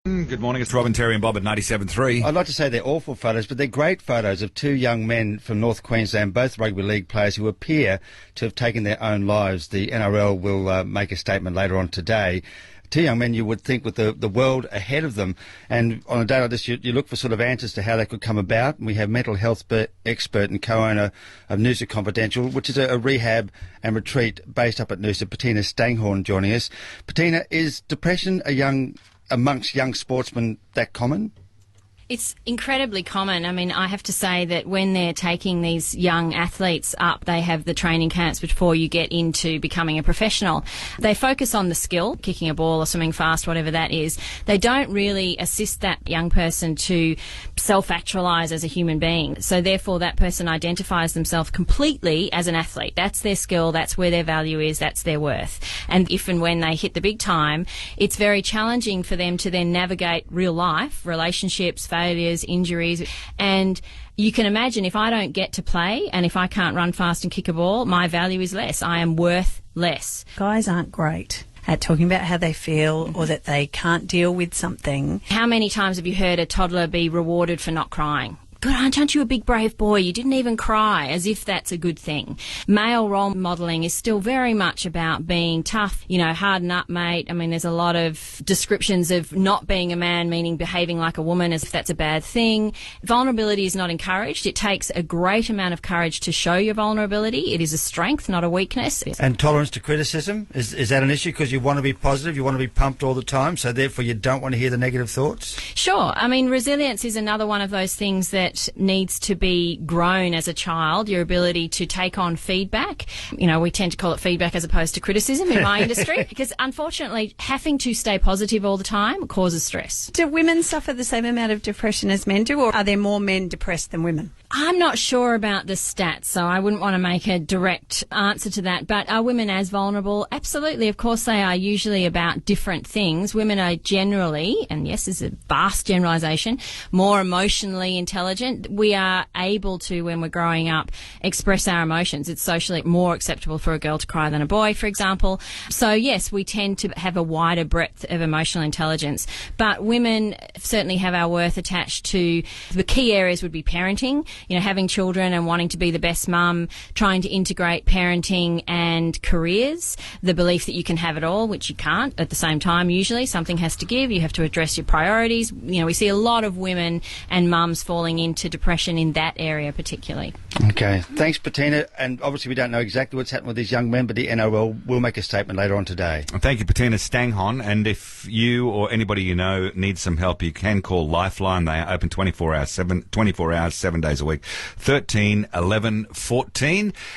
Good morning, it's Robin, Terry and Bob at 97.3. I'd like to say they're awful photos, but they're great photos of two young men from North Queensland, both rugby league players who appear to have taken their own lives. The NRL will make a statement later on today. Two young men you would think with the world ahead of them, and on a day like this you look for sort of answers to how they could come about. And we have mental health expert and co-owner of Noosa Confidential, which is a rehab and retreat based up at Noosa, Pettina Stanghon, joining us. Pettina, is depression amongst young sportsmen that common? It's incredibly common. I mean, I have to say that when they're taking these young athletes up, they have the training camps before you get into becoming a professional. They focus on the skill, kicking a ball or swimming fast, whatever that is. They don't really assist that young person to self-actualise as a human being. So therefore, that person identifies themselves completely as an athlete. That's their skill, that's where their value is, that's their worth. And if and when they hit the big time, it's very challenging for them to then navigate real life, relationships, failures, injuries, and you can imagine if I don't get to play and if I can't run fast and kick a ball, my value is less. I am worth less. Guys aren't great at talking about how they feel or that they can't deal with something. How many times have you heard a toddler be rewarded for not crying? Good, aren't you a big brave boy? You didn't even cry, as if that's a good thing. Male role modelling is still very much about being tough, harden up, mate. I mean, there's a lot of descriptions of not being a man, meaning behaving like a woman, as if that's a bad thing. Vulnerability is not encouraged. It takes a great amount of courage to show your vulnerability. It is a strength, not a weakness. And tolerance to criticism, is that an issue? Because you want to be positive, you want to be pumped all the time, so therefore you don't want to hear the negative thoughts? Sure. I mean, resilience is another one of those things that needs to be grown as a child, your ability to take on feedback. We tend to call it feedback as opposed to criticism in my industry, because unfortunately having to stay positive all the time causes stress. Do women suffer the same amount of depression as men do, or are there more men depressed than women? I'm not sure about the stats, so I wouldn't want to make a direct answer to that. But are women as vulnerable? Absolutely. Of course they are, usually about different things. Women are generally, and yes, this is a vast generalisation, more emotionally intelligent. We are able to, when we're growing up, express our emotions. It's socially more acceptable for a girl to cry than a boy, for example. So yes, we tend to have a wider breadth of emotional intelligence. But women certainly have our worth attached to the key areas would be parenting. Having children and wanting to be the best mum, trying to integrate parenting and careers, the belief that you can have it all, which you can't at the same time usually. Something has to give. You have to address your priorities. We see a lot of women and mums falling into depression in that area particularly. Okay. Thanks, Pettina. And obviously we don't know exactly what's happening with these young men, but the NRL will make a statement later on today. Thank you, Pettina Stanghon. And if you or anybody you know needs some help, you can call Lifeline. They are open 24 hours, 7 days a week. 13 11 14.